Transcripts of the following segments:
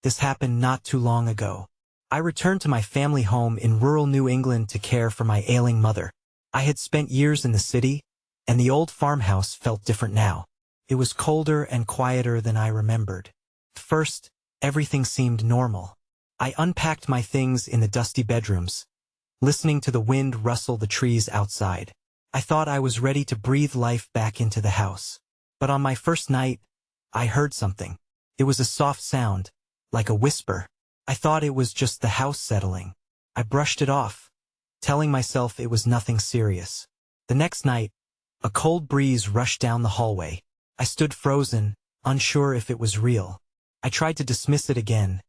This happened not too long ago. I returned to my family home in rural New England to care for my ailing mother. I had spent years in the city, and the old farmhouse felt different now. It was colder and quieter than I remembered. At first, everything seemed normal. I unpacked my things in the dusty bedrooms, listening to the wind rustle the trees outside. I thought I was ready to breathe life back into the house. But on my first night, I heard something. It was a soft sound, like a whisper. I thought it was just the house settling. I brushed it off, telling myself it was nothing serious. The next night, a cold breeze rushed down the hallway. I stood frozen, unsure if it was real. I tried to dismiss it again,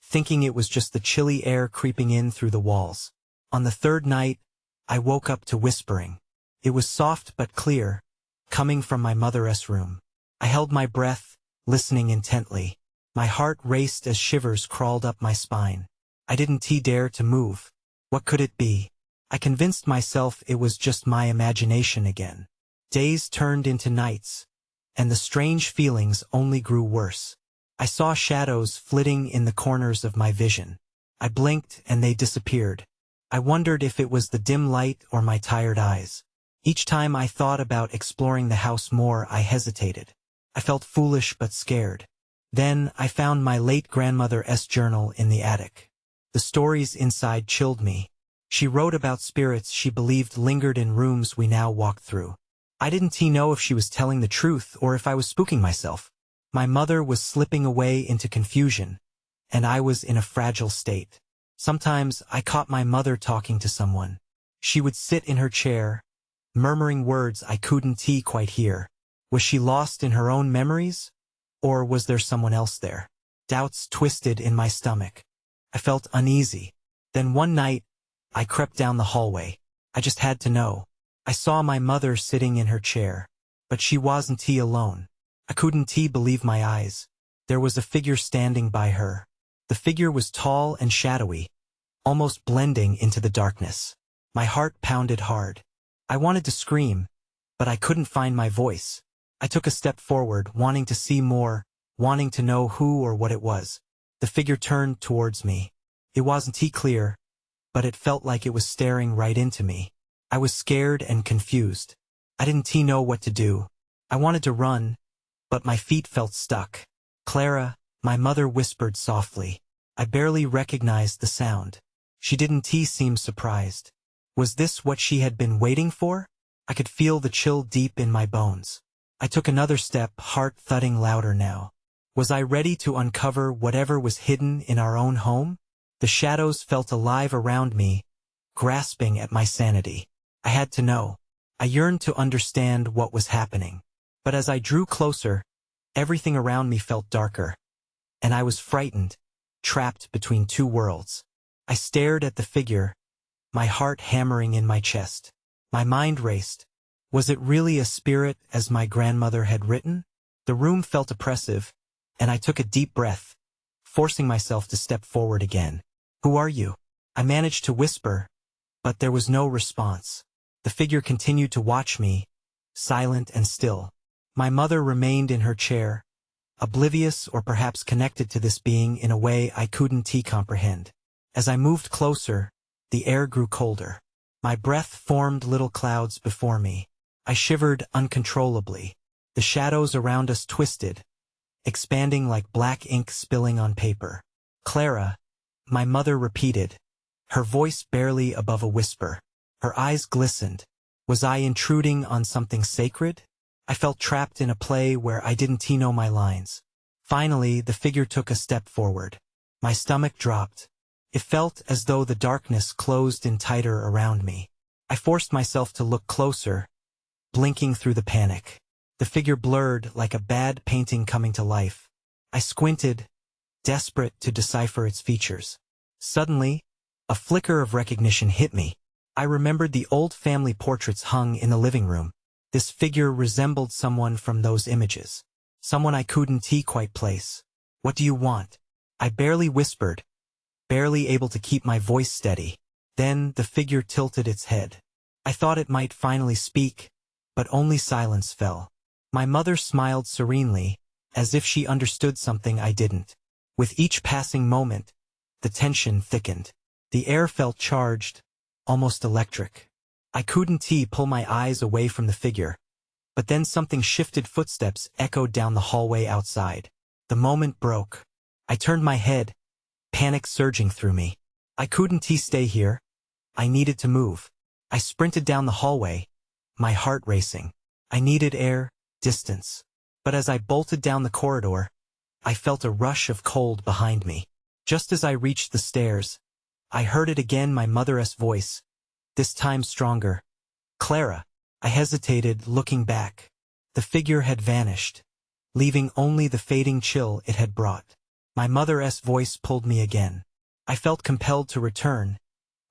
thinking it was just the chilly air creeping in through the walls. On the third night, I woke up to whispering. It was soft but clear, coming from my mother's room. I held my breath, listening intently. My heart raced as shivers crawled up my spine. I didn't dare to move. What could it be? I convinced myself it was just my imagination again. Days turned into nights, and the strange feelings only grew worse. I saw shadows flitting in the corners of my vision. I blinked and they disappeared. I wondered if it was the dim light or my tired eyes. Each time I thought about exploring the house more, I hesitated. I felt foolish but scared. Then I found my late grandmother's journal in the attic. The stories inside chilled me. She wrote about spirits she believed lingered in rooms we now walked through. I didn't know if she was telling the truth or if I was spooking myself. My mother was slipping away into confusion, and I was in a fragile state. Sometimes I caught my mother talking to someone. She would sit in her chair, murmuring words I couldn't quite hear. Was she lost in her own memories? Or was there someone else there? Doubts twisted in my stomach. I felt uneasy. Then one night, I crept down the hallway. I just had to know. I saw my mother sitting in her chair, but she wasn't alone. I couldn't believe my eyes. There was a figure standing by her. The figure was tall and shadowy, almost blending into the darkness. My heart pounded hard. I wanted to scream, but I couldn't find my voice. I took a step forward, wanting to see more, wanting to know who or what it was. The figure turned towards me. It wasn't clear, but it felt like it was staring right into me. I was scared and confused. I didn't know what to do. I wanted to run, but my feet felt stuck. "Clara," my mother whispered softly. I barely recognized the sound. She didn't seem surprised. Was this what she had been waiting for? I could feel the chill deep in my bones. I took another step, heart thudding louder now. Was I ready to uncover whatever was hidden in our own home? The shadows felt alive around me, grasping at my sanity. I had to know. I yearned to understand what was happening. But as I drew closer, everything around me felt darker, and I was frightened, trapped between two worlds. I stared at the figure, my heart hammering in my chest. My mind raced. Was it really a spirit, as my grandmother had written? The room felt oppressive, and I took a deep breath, forcing myself to step forward again. "Who are you?" I managed to whisper, but there was no response. The figure continued to watch me, silent and still. My mother remained in her chair, oblivious or perhaps connected to this being in a way I couldn't comprehend. As I moved closer, the air grew colder. My breath formed little clouds before me. I shivered uncontrollably. The shadows around us twisted, expanding like black ink spilling on paper. "Clara," my mother repeated, her voice barely above a whisper. Her eyes glistened. Was I intruding on something sacred? I felt trapped in a play where I didn't know my lines. Finally, the figure took a step forward. My stomach dropped. It felt as though the darkness closed in tighter around me. I forced myself to look closer, blinking through the panic. The figure blurred like a bad painting coming to life. I squinted, desperate to decipher its features. Suddenly, a flicker of recognition hit me. I remembered the old family portraits hung in the living room. This figure resembled someone from those images. Someone I couldn't quite place. "What do you want?" I barely whispered, barely able to keep my voice steady. Then the figure tilted its head. I thought it might finally speak, but only silence fell. My mother smiled serenely, as if she understood something I didn't. With each passing moment, the tension thickened. The air felt charged, almost electric. I couldn't pull my eyes away from the figure. But then something shifted. Footsteps echoed down the hallway outside. The moment broke. I turned my head, panic surging through me. I couldn't stay here. I needed to move. I sprinted down the hallway, my heart racing. I needed air, distance. But as I bolted down the corridor, I felt a rush of cold behind me. Just as I reached the stairs, I heard it again, my mother's voice, this time stronger. Clara. I hesitated, looking back. The figure had vanished, leaving only the fading chill it had brought. My mother's voice pulled me again. I felt compelled to return,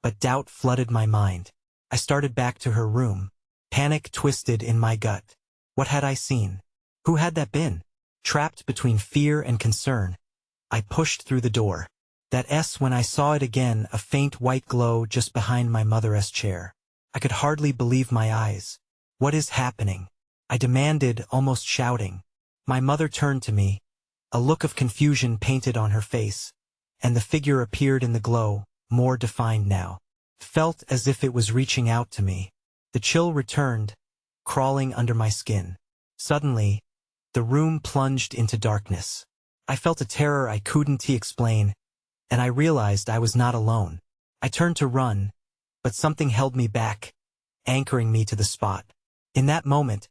but doubt flooded my mind. I started back to her room. Panic twisted in my gut. What had I seen? Who had that been? Trapped between fear and concern, I pushed through the door. When I saw it again, a faint white glow just behind my mother's chair. I could hardly believe my eyes. What is happening? I demanded, almost shouting. My mother turned to me, a look of confusion painted on her face, and the figure appeared in the glow, more defined now. Felt as if it was reaching out to me. The chill returned, crawling under my skin. Suddenly, the room plunged into darkness. I felt a terror I couldn't explain, and I realized I was not alone. I turned to run, but something held me back, anchoring me to the spot. In that moment,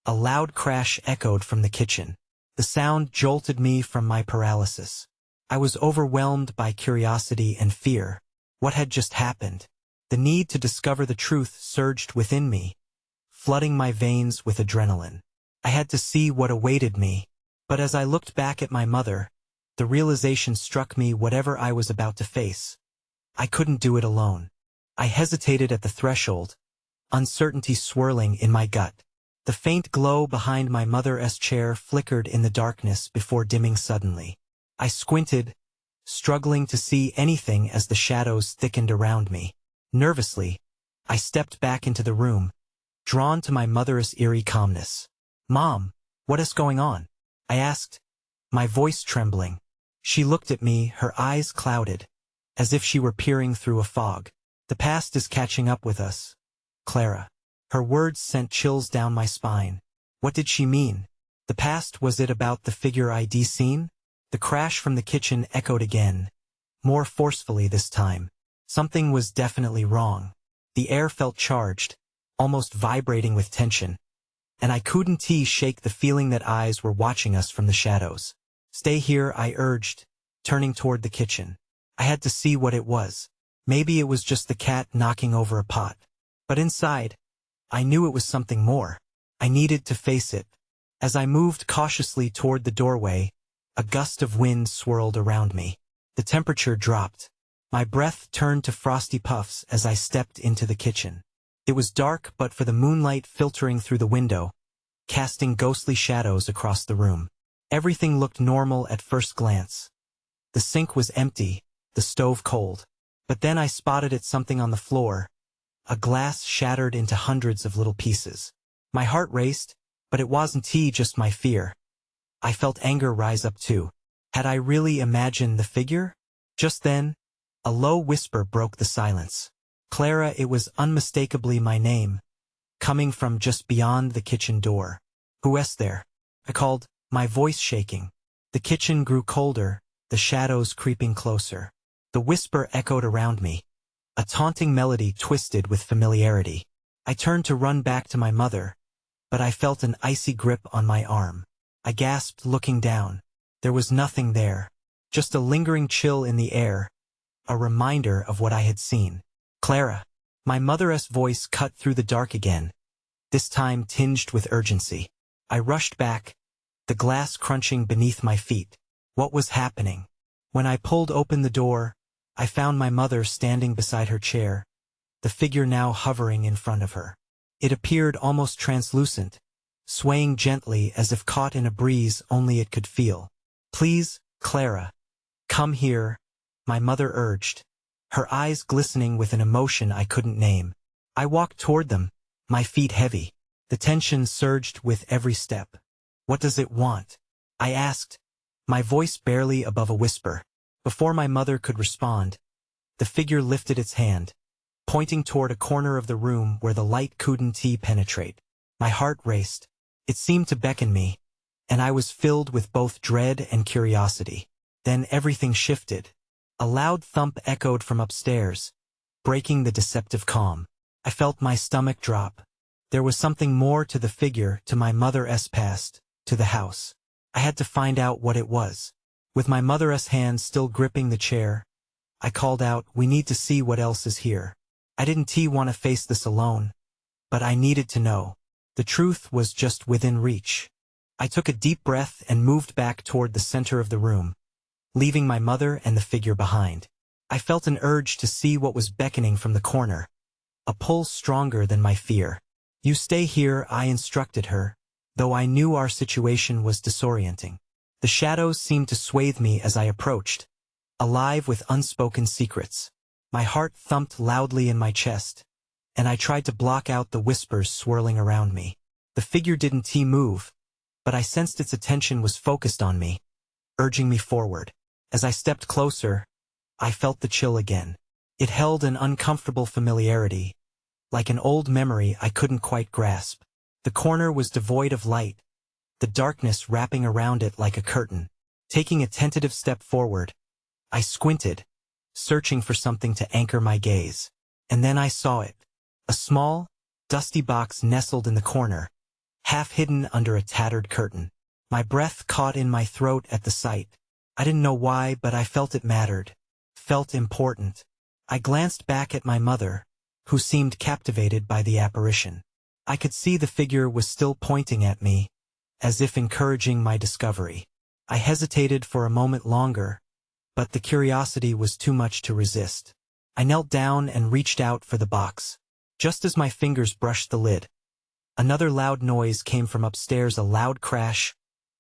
a loud crash echoed from the kitchen. The sound jolted me from my paralysis. I was overwhelmed by curiosity and fear. What had just happened? The need to discover the truth surged within me, flooding my veins with adrenaline. I had to see what awaited me. But as I looked back at my mother, the realization struck me: whatever I was about to face, I couldn't do it alone. I hesitated at the threshold, uncertainty swirling in my gut. The faint glow behind my mother's chair flickered in the darkness before dimming suddenly. I squinted, struggling to see anything as the shadows thickened around me. Nervously, I stepped back into the room, drawn to my mother's eerie calmness. "Mom, what is going on?" I asked, my voice trembling. She looked at me, her eyes clouded, as if she were peering through a fog. "The past is catching up with us, Clara." Her words sent chills down my spine. What did she mean? The past, was it about the figure I'd seen? The crash from the kitchen echoed again, more forcefully this time. Something was definitely wrong. The air felt charged, almost vibrating with tension, and I couldn't shake the feeling that eyes were watching us from the shadows. "Stay here," I urged, turning toward the kitchen. I had to see what it was. Maybe it was just the cat knocking over a pot. But inside, I knew it was something more. I needed to face it. As I moved cautiously toward the doorway, a gust of wind swirled around me. The temperature dropped. My breath turned to frosty puffs as I stepped into the kitchen. It was dark, but for the moonlight filtering through the window, casting ghostly shadows across the room. Everything looked normal at first glance. The sink was empty, the stove cold. But then I spotted something on the floor, a glass shattered into hundreds of little pieces. My heart raced, but it wasn't just my fear. I felt anger rise up too. Had I really imagined the figure? Just then, a low whisper broke the silence. "Clara," it was unmistakably my name, coming from just beyond the kitchen door. "Who is there?" I called, my voice shaking. The kitchen grew colder, the shadows creeping closer. The whisper echoed around me, a taunting melody twisted with familiarity. I turned to run back to my mother, but I felt an icy grip on my arm. I gasped, looking down. There was nothing there, just a lingering chill in the air, a reminder of what I had seen. "Clara." My mother's voice cut through the dark again, this time tinged with urgency. I rushed back, the glass crunching beneath my feet. What was happening? When I pulled open the door, I found my mother standing beside her chair, the figure now hovering in front of her. It appeared almost translucent, swaying gently as if caught in a breeze only it could feel. "Please, Clara, come here," my mother urged, her eyes glistening with an emotion I couldn't name. I walked toward them, my feet heavy. The tension surged with every step. "What does it want?" I asked, my voice barely above a whisper. Before my mother could respond, the figure lifted its hand, pointing toward a corner of the room where the light couldn't penetrate. My heart raced. It seemed to beckon me, and I was filled with both dread and curiosity. Then everything shifted. A loud thump echoed from upstairs, breaking the deceptive calm. I felt my stomach drop. There was something more to the figure, to my mother's past, to the house. I had to find out what it was. With my mother's hand still gripping the chair, I called out, "We need to see what else is here." I didn't want to face this alone, but I needed to know. The truth was just within reach. I took a deep breath and moved back toward the center of the room, leaving my mother and the figure behind. I felt an urge to see what was beckoning from the corner, a pull stronger than my fear. "You stay here," I instructed her, though I knew our situation was disorienting. The shadows seemed to swathe me as I approached, alive with unspoken secrets. My heart thumped loudly in my chest, and I tried to block out the whispers swirling around me. The figure didn't move, but I sensed its attention was focused on me, urging me forward. As I stepped closer, I felt the chill again. It held an uncomfortable familiarity, like an old memory I couldn't quite grasp. The corner was devoid of light, the darkness wrapping around it like a curtain. Taking a tentative step forward, I squinted, searching for something to anchor my gaze. And then I saw it. A small, dusty box nestled in the corner, half hidden under a tattered curtain. My breath caught in my throat at the sight. I didn't know why, but I felt it mattered, felt important. I glanced back at my mother, who seemed captivated by the apparition. I could see the figure was still pointing at me, as if encouraging my discovery. I hesitated for a moment longer, but the curiosity was too much to resist. I knelt down and reached out for the box. Just as my fingers brushed the lid, another loud noise came from upstairs, a loud crash,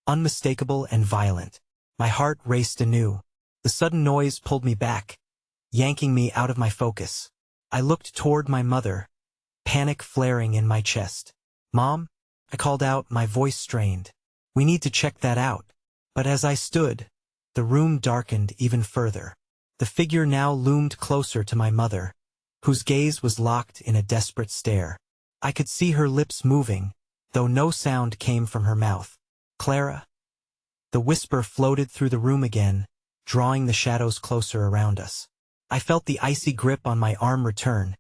unmistakable and violent. My heart raced anew. The sudden noise pulled me back, yanking me out of my focus. I looked toward my mother, panic flaring in my chest. "Mom?" I called out, my voice strained. "We need to check that out." But as I stood, the room darkened even further. The figure now loomed closer to my mother, whose gaze was locked in a desperate stare. I could see her lips moving, though no sound came from her mouth. "Clara?" The whisper floated through the room again, drawing the shadows closer around us. I felt the icy grip on my arm return,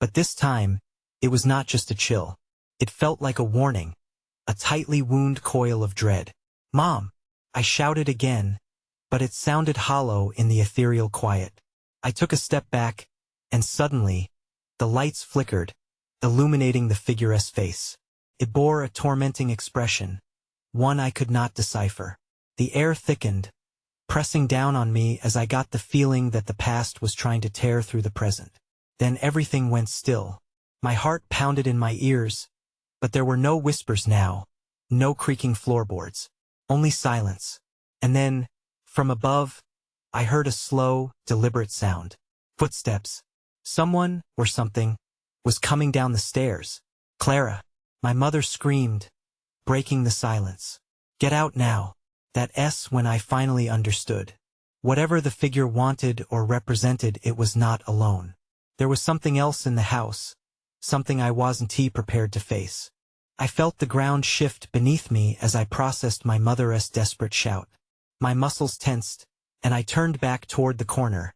but this time, it was not just a chill. It felt like a warning, a tightly wound coil of dread. "Mom!" I shouted again, but it sounded hollow in the ethereal quiet. I took a step back, and suddenly, the lights flickered, illuminating the figure's face. It bore a tormenting expression, one I could not decipher. The air thickened, pressing down on me as I got the feeling that the past was trying to tear through the present. Then everything went still. My heart pounded in my ears, but there were no whispers now, no creaking floorboards, only silence. And then, from above, I heard a slow, deliberate sound. Footsteps. Someone, or something, was coming down the stairs. "Clara!" My mother screamed, breaking the silence. "Get out now." That S when I finally understood. Whatever the figure wanted or represented, it was not alone. There was something else in the house, something I wasn't prepared to face. I felt the ground shift beneath me as I processed my mother's desperate shout. My muscles tensed, and I turned back toward the corner,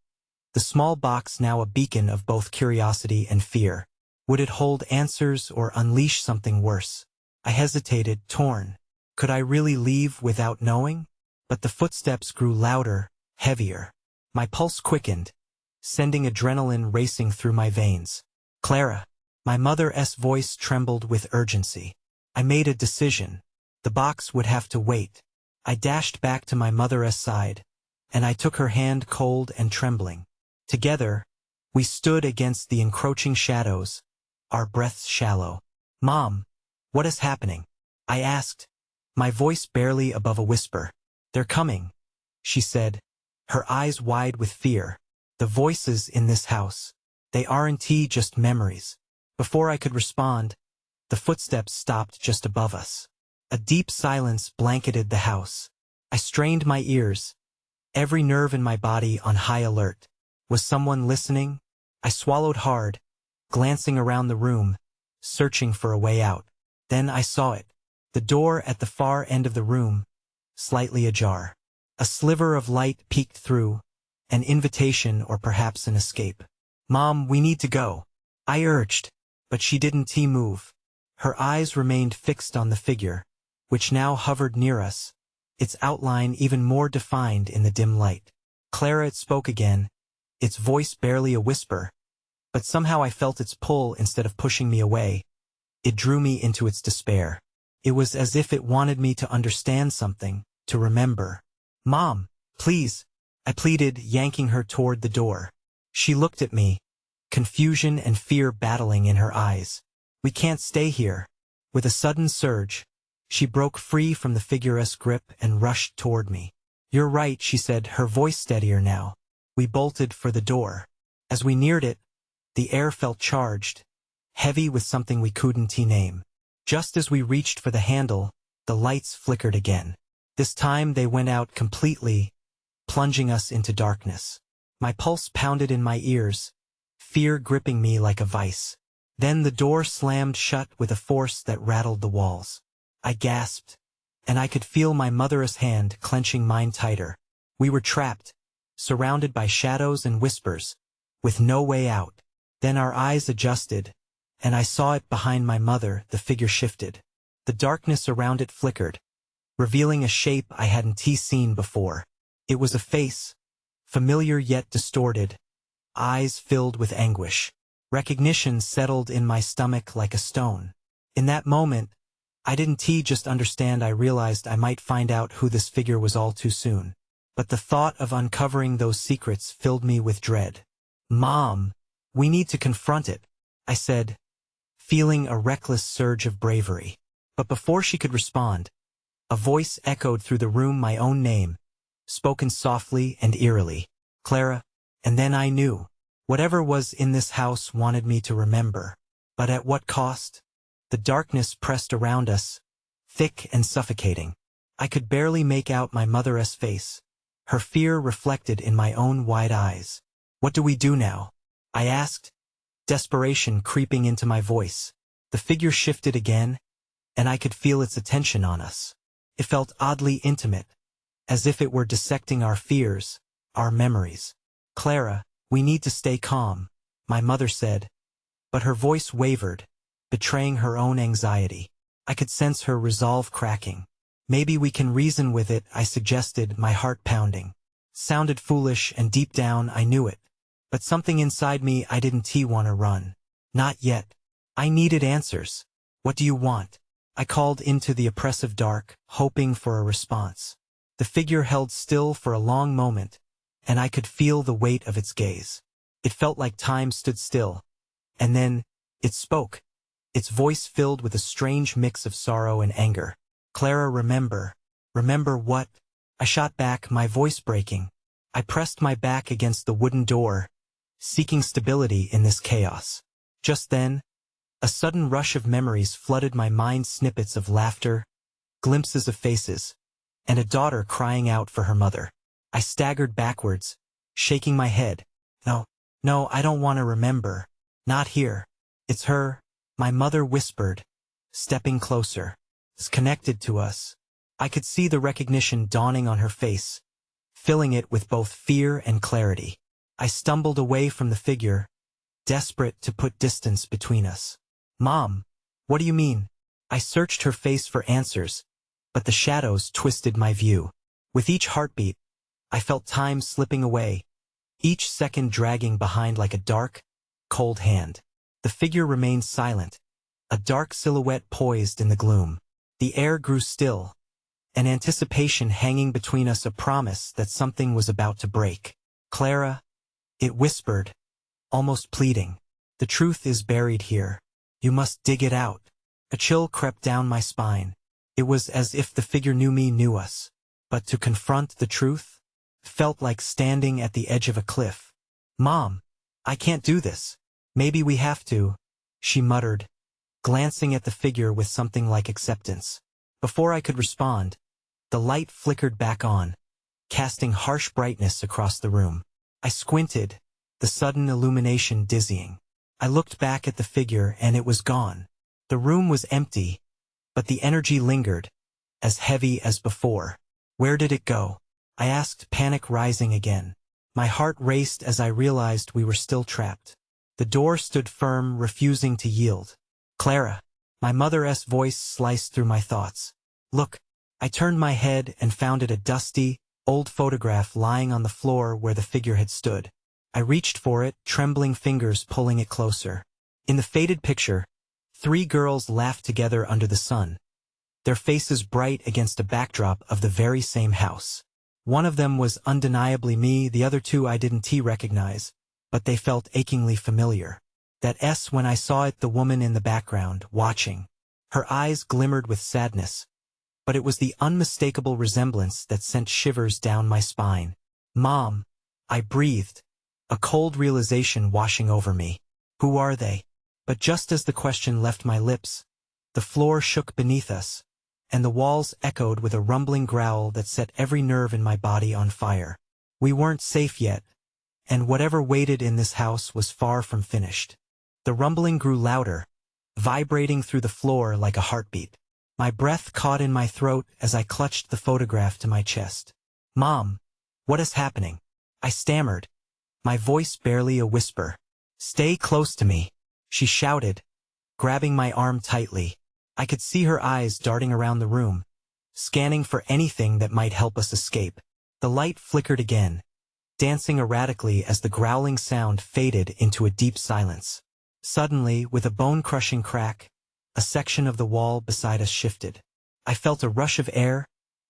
the small box now a beacon of both curiosity and fear. Would it hold answers or unleash something worse? I hesitated, torn. Could I really leave without knowing? But the footsteps grew louder, heavier. My pulse quickened, sending adrenaline racing through my veins. "Clara!" My mother's voice trembled with urgency. I made a decision. The box would have to wait. I dashed back to my mother's side, and I took her hand, cold and trembling. Together, we stood against the encroaching shadows, our breaths shallow. "Mom, what is happening?" I asked, my voice barely above a whisper. "They're coming," she said, her eyes wide with fear. "The voices in this house, they aren't just memories." Before I could respond, the footsteps stopped just above us. A deep silence blanketed the house. I strained my ears, every nerve in my body on high alert. Was someone listening? I swallowed hard, glancing around the room, searching for a way out. Then I saw it. The door at the far end of the room, slightly ajar. A sliver of light peeked through, an invitation or perhaps an escape. "Mom, we need to go," I urged, but she didn't move. Her eyes remained fixed on the figure, which now hovered near us, its outline even more defined in the dim light. "Clara," it spoke again, its voice barely a whisper, but somehow I felt its pull instead of pushing me away. It drew me into its despair. It was as if it wanted me to understand something, to remember. "Mom, please," I pleaded, yanking her toward the door. She looked at me, confusion and fear battling in her eyes. "We can't stay here." With a sudden surge, she broke free from the figure's grip and rushed toward me. "You're right," she said, her voice steadier now. We bolted for the door. As we neared it, the air felt charged, heavy with something we couldn't name. Just as we reached for the handle, the lights flickered again. This time they went out completely, plunging us into darkness. My pulse pounded in my ears, fear gripping me like a vice. Then the door slammed shut with a force that rattled the walls. I gasped, and I could feel my mother's hand clenching mine tighter. We were trapped, surrounded by shadows and whispers, with no way out. Then our eyes adjusted, and I saw it behind my mother. The figure shifted. The darkness around it flickered, revealing a shape I hadn't seen before. It was a face, familiar yet distorted, eyes filled with anguish. Recognition settled in my stomach like a stone. In that moment, I didn't just understand, I realized I might find out who this figure was all too soon. But the thought of uncovering those secrets filled me with dread. "Mom, we need to confront it," I said, feeling a reckless surge of bravery. But before she could respond, a voice echoed through the room, my own name, spoken softly and eerily. "Clara." And then I knew. Whatever was in this house wanted me to remember. But at what cost? The darkness pressed around us, thick and suffocating. I could barely make out my mother's face, her fear reflected in my own wide eyes. "What do we do now?" I asked, desperation creeping into my voice. The figure shifted again, and I could feel its attention on us. It felt oddly intimate, as if it were dissecting our fears, our memories. "Clara, we need to stay calm," my mother said, but her voice wavered, betraying her own anxiety. I could sense her resolve cracking. "Maybe we can reason with it," I suggested, my heart pounding. Sounded foolish, and deep down I knew it. But something inside me, I didn't want to run. Not yet. I needed answers. "What do you want?" I called into the oppressive dark, hoping for a response. The figure held still for a long moment, and I could feel the weight of its gaze. It felt like time stood still. And then, it spoke, its voice filled with a strange mix of sorrow and anger. "Clara, remember." "Remember what?" I shot back, my voice breaking. I pressed my back against the wooden door, seeking stability in this chaos. Just then, a sudden rush of memories flooded my mind, snippets of laughter, glimpses of faces, and a daughter crying out for her mother. I staggered backwards, shaking my head. No, I don't want to remember. Not here. It's her," my mother whispered, stepping closer. "It's connected to us." I could see the recognition dawning on her face, filling it with both fear and clarity. I stumbled away from the figure, desperate to put distance between us. "Mom, what do you mean?" I searched her face for answers, but the shadows twisted my view. With each heartbeat, I felt time slipping away, each second dragging behind like a dark, cold hand. The figure remained silent, a dark silhouette poised in the gloom. The air grew still, an anticipation hanging between us, a promise that something was about to break. "Clara," it whispered, almost pleading, "the truth is buried here. You must dig it out." A chill crept down my spine. It was as if the figure knew us. But to confront the truth felt like standing at the edge of a cliff. "Mom, I can't do this." "Maybe we have to," she muttered, glancing at the figure with something like acceptance. Before I could respond, The light flickered back on, casting harsh brightness across the room. I squinted, the sudden illumination dizzying. I looked back at the figure and it was gone. The room was empty, but the energy lingered, as heavy as before. Where did it go? I asked, panic rising again. My heart raced as I realized we were still trapped. The door stood firm, refusing to yield. Clara. My mother's voice sliced through my thoughts. Look. I turned my head and found it a dusty, old photograph lying on the floor where the figure had stood. I reached for it, trembling fingers pulling it closer. In the faded picture, 3 girls laughed together under the sun, their faces bright against a backdrop of the very same house. One of them was undeniably me, the other 2 I didn't recognize, but they felt achingly familiar. That S when I saw it, the woman in the background, watching. Her eyes glimmered with sadness, but it was the unmistakable resemblance that sent shivers down my spine. Mom, I breathed, a cold realization washing over me. Who are they? But just as the question left my lips, the floor shook beneath us, and the walls echoed with a rumbling growl that set every nerve in my body on fire. We weren't safe yet, and whatever waited in this house was far from finished. The rumbling grew louder, vibrating through the floor like a heartbeat. My breath caught in my throat as I clutched the photograph to my chest. Mom, what is happening? I stammered, my voice barely a whisper. Stay close to me, she shouted, grabbing my arm tightly. I could see her eyes darting around the room, scanning for anything that might help us escape. The light flickered again, dancing erratically as the growling sound faded into a deep silence. Suddenly, with a bone-crushing crack, a section of the wall beside us shifted. I felt a rush of air,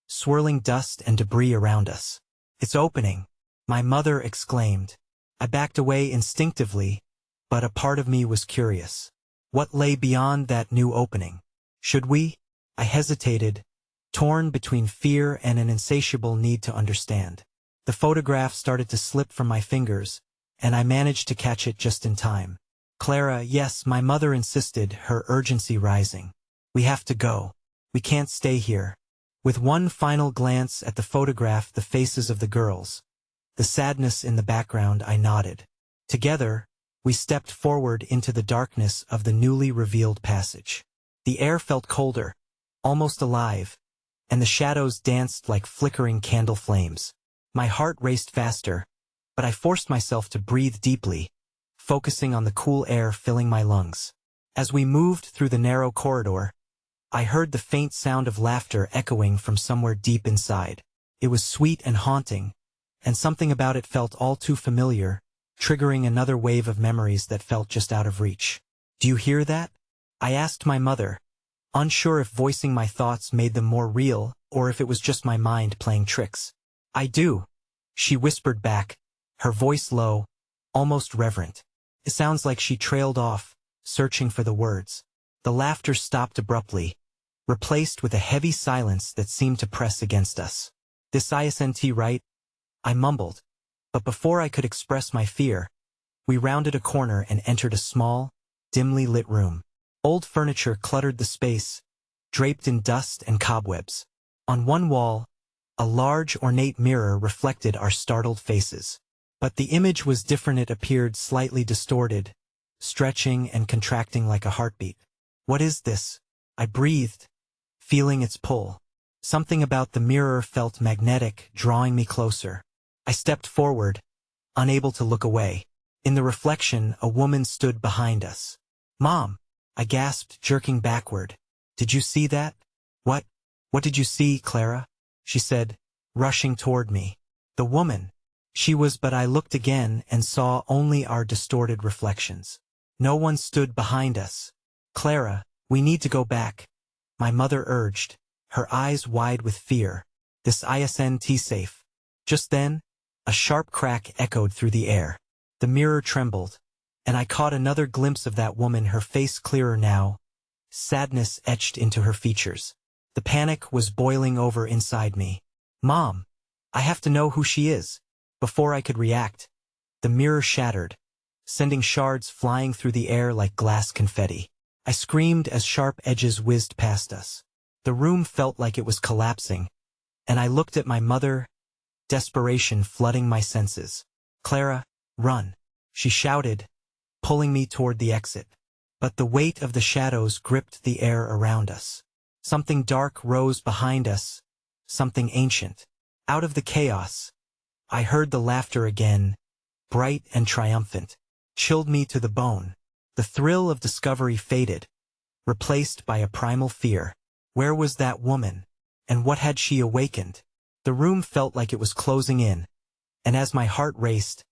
swirling dust and debris around us. It's opening, my mother exclaimed. I backed away instinctively, but a part of me was curious. What lay beyond that new opening? Should we? I hesitated, torn between fear and an insatiable need to understand. The photograph started to slip from my fingers, and I managed to catch it just in time. Clara, yes, my mother insisted, her urgency rising. We have to go. We can't stay here. With one final glance at the photograph, the faces of the girls, the sadness in the background, I nodded. Together, we stepped forward into the darkness of the newly revealed passage. The air felt colder, almost alive, and the shadows danced like flickering candle flames. My heart raced faster, but I forced myself to breathe deeply, focusing on the cool air filling my lungs. As we moved through the narrow corridor, I heard the faint sound of laughter echoing from somewhere deep inside. It was sweet and haunting, and something about it felt all too familiar, triggering another wave of memories that felt just out of reach. Do you hear that? I asked my mother, unsure if voicing my thoughts made them more real or if it was just my mind playing tricks. I do, she whispered back, her voice low, almost reverent. It sounds like she trailed off, searching for the words. The laughter stopped abruptly, replaced with a heavy silence that seemed to press against us. This isn't right? I mumbled, but before I could express my fear, we rounded a corner and entered a small, dimly lit room. Old furniture cluttered the space, draped in dust and cobwebs. On one wall, a large ornate mirror reflected our startled faces. But the image was different. It appeared slightly distorted, stretching and contracting like a heartbeat. What is this? I breathed, feeling its pull. Something about the mirror felt magnetic, drawing me closer. I stepped forward, unable to look away. In the reflection, a woman stood behind us. Mom, I gasped, jerking backward. Did you see that? What did you see, Clara? She said, rushing toward me. The woman. She was, but I looked again and saw only our distorted reflections. No one stood behind us. Clara, we need to go back, my mother urged, her eyes wide with fear. This isn't safe. Just then, a sharp crack echoed through the air. The mirror trembled, and I caught another glimpse of that woman, her face clearer now, sadness etched into her features. The panic was boiling over inside me. Mom, I have to know who she is. Before I could react, the mirror shattered, sending shards flying through the air like glass confetti. I screamed as sharp edges whizzed past us. The room felt like it was collapsing, and I looked at my mother, desperation flooding my senses. "Clara, run," she shouted, pulling me toward the exit. But the weight of the shadows gripped the air around us. Something dark rose behind us, something ancient. Out of the chaos, I heard the laughter again, bright and triumphant, chilled me to the bone. The thrill of discovery faded, replaced by a primal fear. Where was that woman, and what had she awakened? The room felt like it was closing in, and as my heart raced,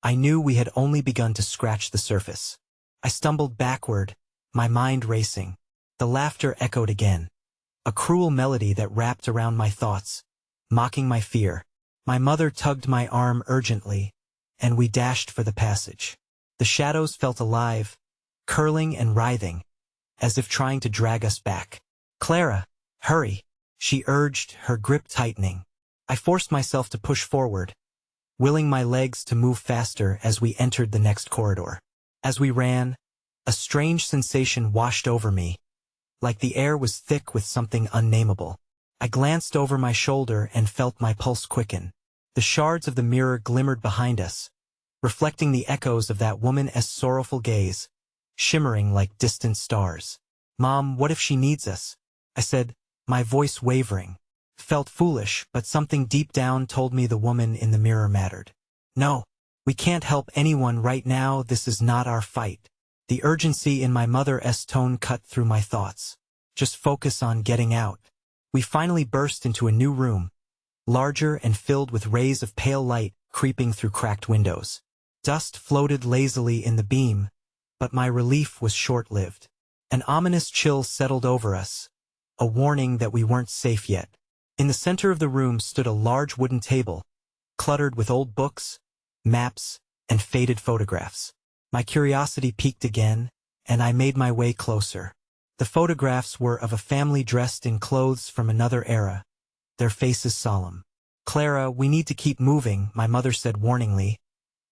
I knew we had only begun to scratch the surface. I stumbled backward, my mind racing. The laughter echoed again, a cruel melody that wrapped around my thoughts, mocking my fear. My mother tugged my arm urgently, and we dashed for the passage. The shadows felt alive, curling and writhing, as if trying to drag us back. "Clara, hurry," she urged, her grip tightening. I forced myself to push forward, willing my legs to move faster as we entered the next corridor. As we ran, a strange sensation washed over me, like the air was thick with something unnameable. I glanced over my shoulder and felt my pulse quicken. The shards of the mirror glimmered behind us, reflecting the echoes of that woman's sorrowful gaze, shimmering like distant stars. "Mom, what if she needs us?" I said, my voice wavering. Felt foolish, but something deep down told me the woman in the mirror mattered. "No, we can't help anyone right now, this is not our fight." The urgency in my mother's tone cut through my thoughts. "Just focus on getting out." We finally burst into a new room, larger and filled with rays of pale light creeping through cracked windows. Dust floated lazily in the beam, but my relief was short-lived. An ominous chill settled over us, a warning that we weren't safe yet. In the center of the room stood a large wooden table, cluttered with old books, maps, and faded photographs. My curiosity piqued again, and I made my way closer. The photographs were of a family dressed in clothes from another era, their faces solemn. "Clara, we need to keep moving," my mother said warningly,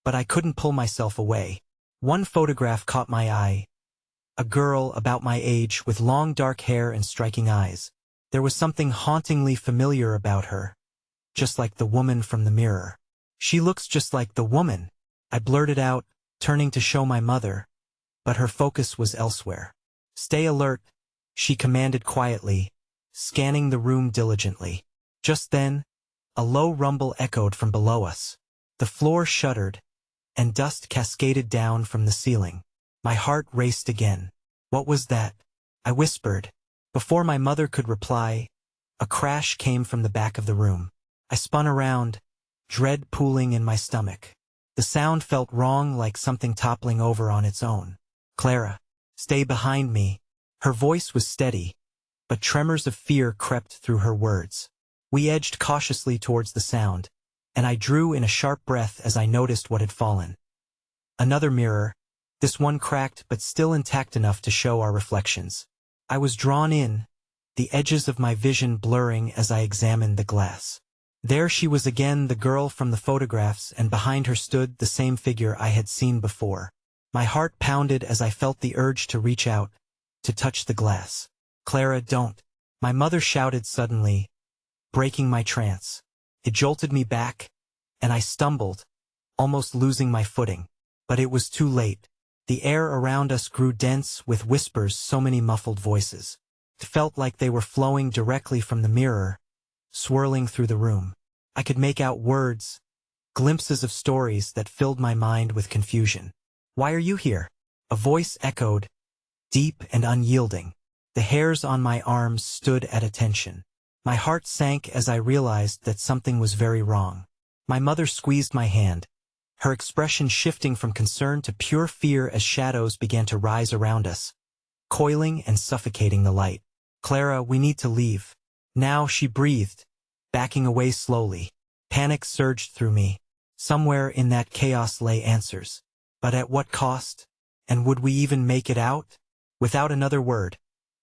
but I couldn't pull myself away. One photograph caught my eye, a girl about my age with long dark hair and striking eyes. There was something hauntingly familiar about her, just like the woman from the mirror. "She looks just like the woman," I blurted out, turning to show my mother, but her focus was elsewhere. "Stay alert," she commanded quietly, scanning the room diligently. Just then, a low rumble echoed from below us. The floor shuddered, and dust cascaded down from the ceiling. My heart raced again. "What was that?" I whispered. Before my mother could reply, a crash came from the back of the room. I spun around, dread pooling in my stomach. The sound felt wrong, like something toppling over on its own. "Clara, stay behind me." Her voice was steady, but tremors of fear crept through her words. We edged cautiously towards the sound, and I drew in a sharp breath as I noticed what had fallen. Another mirror, this one cracked but still intact enough to show our reflections. I was drawn in, the edges of my vision blurring as I examined the glass. There she was again, the girl from the photographs, and behind her stood the same figure I had seen before. My heart pounded as I felt the urge to reach out, to touch the glass. "Clara, don't," my mother shouted suddenly, breaking my trance. It jolted me back, and I stumbled, almost losing my footing. But it was too late. The air around us grew dense with whispers, so many muffled voices. It felt like they were flowing directly from the mirror, swirling through the room. I could make out words, glimpses of stories that filled my mind with confusion. "Why are you here?" a voice echoed, deep and unyielding. The hairs on my arms stood at attention. My heart sank as I realized that something was very wrong. My mother squeezed my hand, her expression shifting from concern to pure fear as shadows began to rise around us, coiling and suffocating the light. "Clara, we need to leave." Now, she breathed, backing away slowly. Panic surged through me. Somewhere in that chaos lay answers. But at what cost? And would we even make it out? Without another word,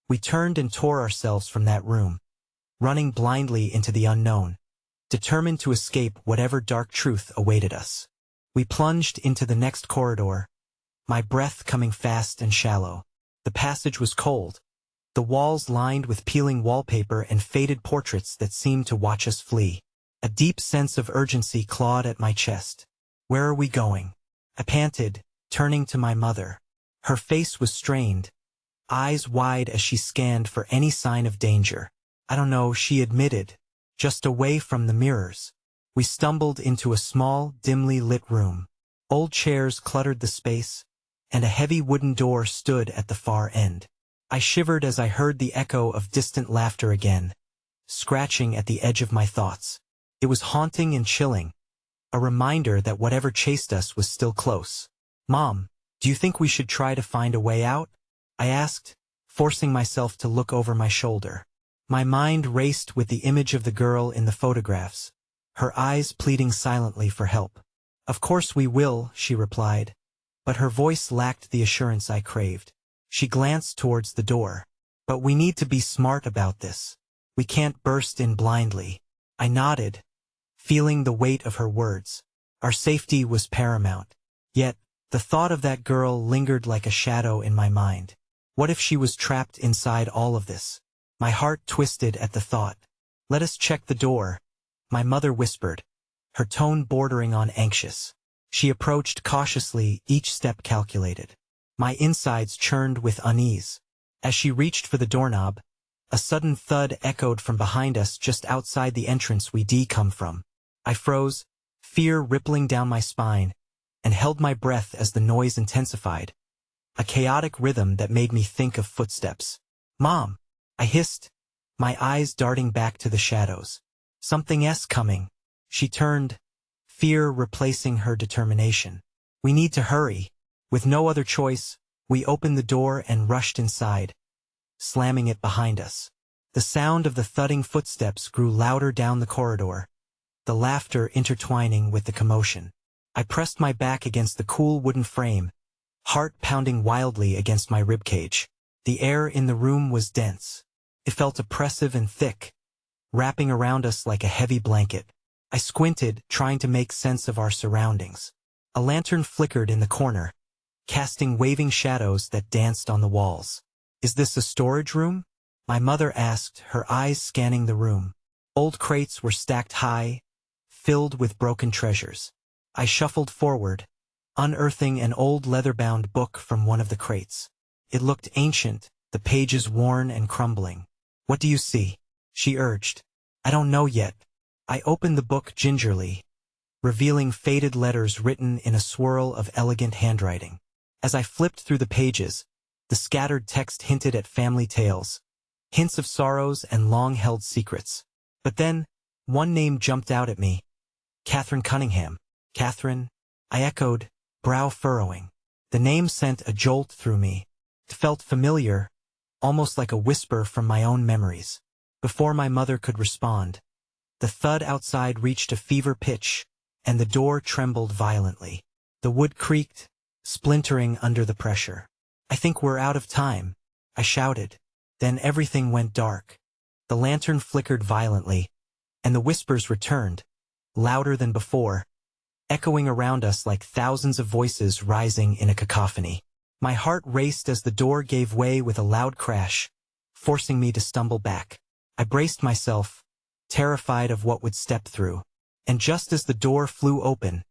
we turned and tore ourselves from that room, running blindly into the unknown, determined to escape whatever dark truth awaited us. We plunged into the next corridor, my breath coming fast and shallow. The passage was cold, the walls lined with peeling wallpaper and faded portraits that seemed to watch us flee. A deep sense of urgency clawed at my chest. "Where are we going?" I panted, turning to my mother. Her face was strained, eyes wide as she scanned for any sign of danger. "I don't know," she admitted, "just away from the mirrors." We stumbled into a small, dimly lit room. Old chairs cluttered the space, and a heavy wooden door stood at the far end. I shivered as I heard the echo of distant laughter again, scratching at the edge of my thoughts. It was haunting and chilling, a reminder that whatever chased us was still close. "Mom, do you think we should try to find a way out?" I asked, forcing myself to look over my shoulder. My mind raced with the image of the girl in the photographs, her eyes pleading silently for help. "Of course we will," she replied, but her voice lacked the assurance I craved. She glanced towards the door. "But we need to be smart about this. We can't burst in blindly." I nodded, feeling the weight of her words. Our safety was paramount. Yet, the thought of that girl lingered like a shadow in my mind. What if she was trapped inside all of this? My heart twisted at the thought. "Let us check the door," my mother whispered, her tone bordering on anxious. She approached cautiously, each step calculated. My insides churned with unease. As she reached for the doorknob, a sudden thud echoed from behind us just outside the entrance we'd come from. I froze, fear rippling down my spine, and held my breath as the noise intensified, a chaotic rhythm that made me think of footsteps. "Mom!" I hissed, my eyes darting back to the shadows. "Something's coming." She turned, fear replacing her determination. "We need to hurry." With no other choice, we opened the door and rushed inside, slamming it behind us. The sound of the thudding footsteps grew louder down the corridor, the laughter intertwining with the commotion. I pressed my back against the cool wooden frame, heart pounding wildly against my ribcage. The air in the room was dense. It felt oppressive and thick, wrapping around us like a heavy blanket. I squinted, trying to make sense of our surroundings. A lantern flickered in the corner, casting waving shadows that danced on the walls. "Is this a storage room?" my mother asked, her eyes scanning the room. Old crates were stacked high, filled with broken treasures. I shuffled forward, unearthing an old leather-bound book from one of the crates. It looked ancient, the pages worn and crumbling. "What do you see?" she urged. "I don't know yet." I opened the book gingerly, revealing faded letters written in a swirl of elegant handwriting. As I flipped through the pages, the scattered text hinted at family tales, hints of sorrows and long-held secrets. But then, one name jumped out at me. Catherine Cunningham. "Catherine?" I echoed, brow furrowing. The name sent a jolt through me. It felt familiar, almost like a whisper from my own memories. Before my mother could respond, the thud outside reached a fever pitch, and the door trembled violently. The wood creaked, splintering under the pressure. "I think we're out of time," I shouted. Then everything went dark. The lantern flickered violently, and the whispers returned, louder than before, echoing around us like thousands of voices rising in a cacophony. My heart raced as the door gave way with a loud crash, forcing me to stumble back. I braced myself, terrified of what would step through. And just as the door flew open,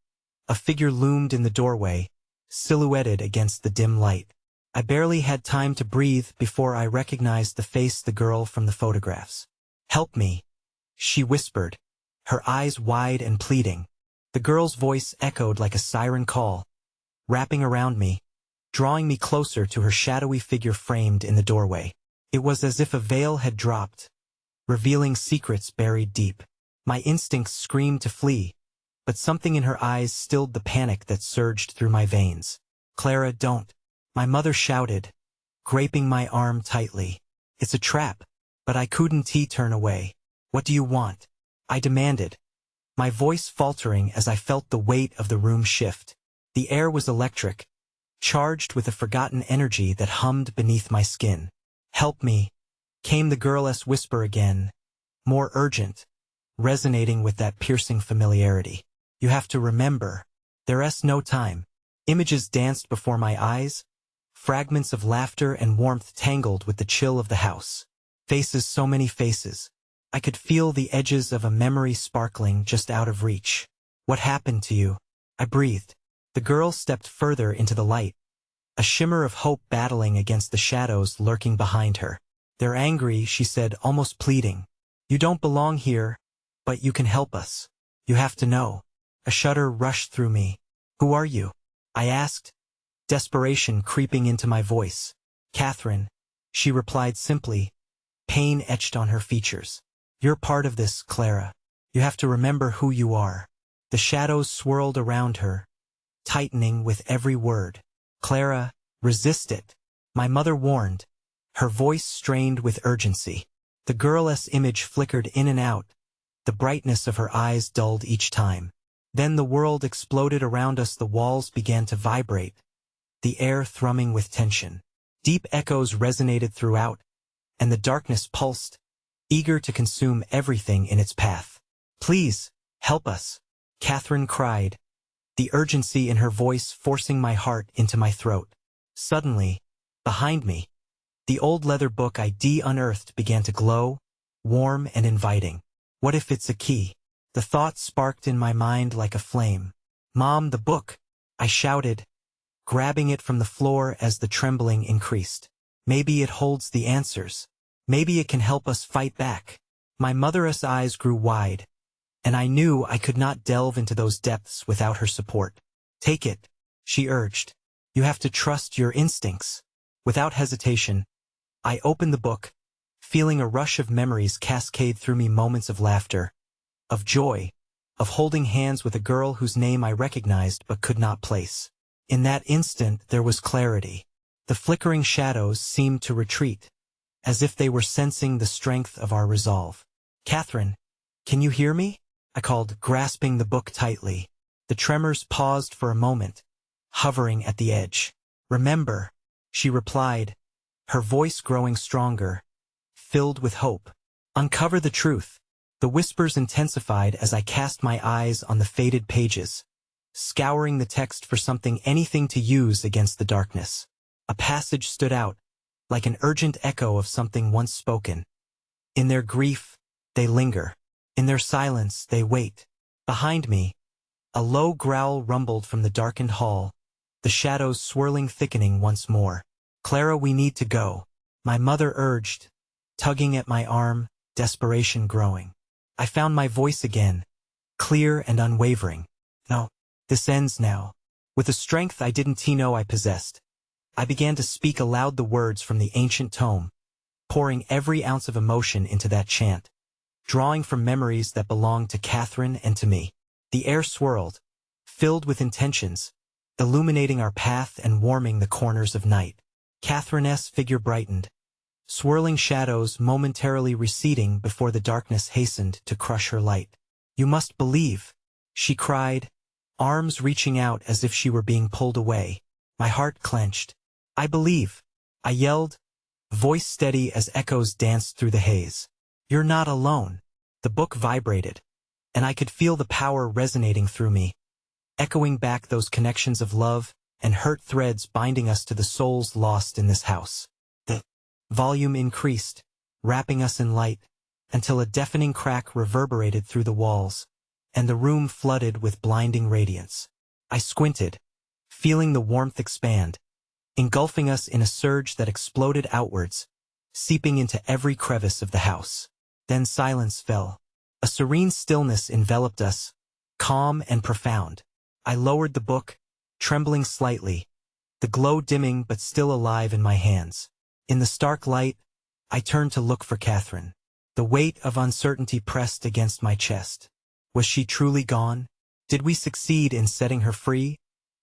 a figure loomed in the doorway, silhouetted against the dim light. I barely had time to breathe before I recognized the face of the girl from the photographs. "Help me," she whispered, her eyes wide and pleading. The girl's voice echoed like a siren call, wrapping around me, drawing me closer to her shadowy figure framed in the doorway. It was as if a veil had dropped, revealing secrets buried deep. My instincts screamed to flee, but something in her eyes stilled the panic that surged through my veins. "Clara, don't," my mother shouted, graping my arm tightly. "It's a trap." But I couldn't turn away. "What do you want?" I demanded, my voice faltering as I felt the weight of the room shift. The air was electric, charged with a forgotten energy that hummed beneath my skin. "Help me," came the girl's whisper again, more urgent, resonating with that piercing familiarity. "You have to remember, there's no time." Images danced before my eyes, Fragments of laughter and warmth tangled with the chill of the house. Faces, so many faces. I could feel the edges of a memory sparkling just out of reach. What happened to you? I breathed. The girl stepped further into the light, a shimmer of hope battling against the shadows lurking behind her. They're angry, she said, almost pleading. You don't belong here, but you can help us. You have to know. A shudder rushed through me. Who are you? I asked, desperation creeping into my voice. Catherine, she replied simply, pain etched on her features. You're part of this, Clara. You have to remember who you are. The shadows swirled around her, tightening with every word. Clara, resist it. My mother warned, her voice strained with urgency. The girl's image flickered in and out, the brightness of her eyes dulled each time. Then the world exploded around us, the walls began to vibrate, the air thrumming with tension. Deep echoes resonated throughout, and the darkness pulsed, eager to consume everything in its path. Please, help us, Catherine cried, the urgency in her voice forcing my heart into my throat. Suddenly, behind me, the old leather book I'd unearthed began to glow, warm and inviting. What if it's a key? The thought sparked in my mind like a flame. Mom, the book! I shouted, grabbing it from the floor as the trembling increased. Maybe it holds the answers. Maybe it can help us fight back. My mother's eyes grew wide, and I knew I could not delve into those depths without her support. Take it, she urged. You have to trust your instincts. Without hesitation, I opened the book, feeling a rush of memories cascade through me, moments of laughter, of joy, of holding hands with a girl whose name I recognized but could not place. In that instant there was clarity. The flickering shadows seemed to retreat, as if they were sensing the strength of our resolve. Catherine, can you hear me? I called, grasping the book tightly. The tremors paused for a moment, hovering at the edge. Remember, she replied, her voice growing stronger, filled with hope. Uncover the truth. The whispers intensified as I cast my eyes on the faded pages, scouring the text for anything to use against the darkness. A passage stood out, like an urgent echo of something once spoken. In their grief, they linger. In their silence, they wait. Behind me, a low growl rumbled from the darkened hall, the shadows swirling, thickening once more. Clara, we need to go, my mother urged, tugging at my arm, desperation growing. I found my voice again, clear and unwavering. No, this ends now. With a strength I didn't know I possessed, I began to speak aloud the words from the ancient tome, pouring every ounce of emotion into that chant, drawing from memories that belonged to Catherine and to me. The air swirled, filled with intentions, illuminating our path and warming the corners of night. Catherine's figure brightened, swirling shadows momentarily receding before the darkness hastened to crush her light. You must believe, she cried, arms reaching out as if she were being pulled away. My heart clenched. I believe, I yelled, voice steady as echoes danced through the haze. You're not alone. The book vibrated, and I could feel the power resonating through me, echoing back those connections of love and hurt, threads binding us to the souls lost in this house. The volume increased, wrapping us in light, until a deafening crack reverberated through the walls, and the room flooded with blinding radiance. I squinted, feeling the warmth expand, engulfing us in a surge that exploded outwards, seeping into every crevice of the house. Then silence fell. A serene stillness enveloped us, calm and profound. I lowered the book, trembling slightly, the glow dimming but still alive in my hands. In the stark light, I turned to look for Catherine. The weight of uncertainty pressed against my chest. Was she truly gone? Did we succeed in setting her free?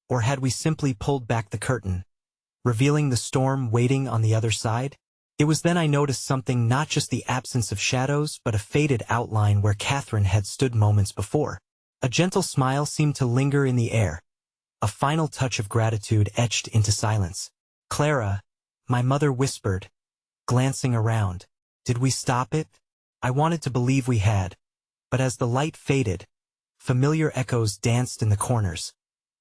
Or had we simply pulled back the curtain, revealing the storm waiting on the other side? It was then I noticed something, not just the absence of shadows, but a faded outline where Catherine had stood moments before. A gentle smile seemed to linger in the air, a final touch of gratitude etched into silence. Clara, my mother whispered, glancing around. Did we stop it? I wanted to believe we had, but as the light faded, familiar echoes danced in the corners,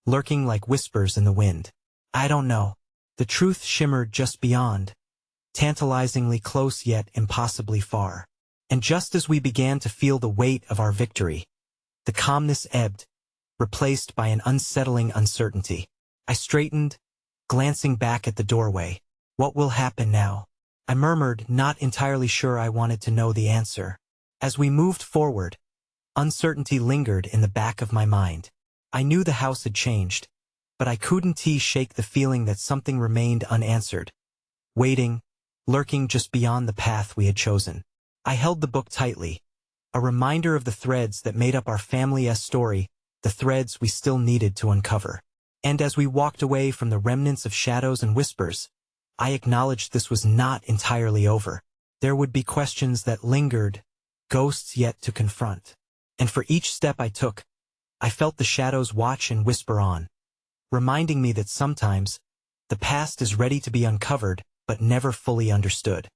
lurking like whispers in the wind. I don't know. The truth shimmered just beyond, tantalizingly close yet impossibly far. And just as we began to feel the weight of our victory, the calmness ebbed, replaced by an unsettling uncertainty. I straightened, glancing back at the doorway. What will happen now? I murmured, not entirely sure I wanted to know the answer. As we moved forward, uncertainty lingered in the back of my mind. I knew the house had changed, but I couldn't shake the feeling that something remained unanswered, waiting, lurking just beyond the path we had chosen. I held the book tightly, a reminder of the threads that made up our family's story, the threads we still needed to uncover. And as we walked away from the remnants of shadows and whispers, I acknowledged this was not entirely over. There would be questions that lingered, ghosts yet to confront. And for each step I took, I felt the shadows watch and whisper on, reminding me that sometimes, the past is ready to be uncovered, but never fully understood.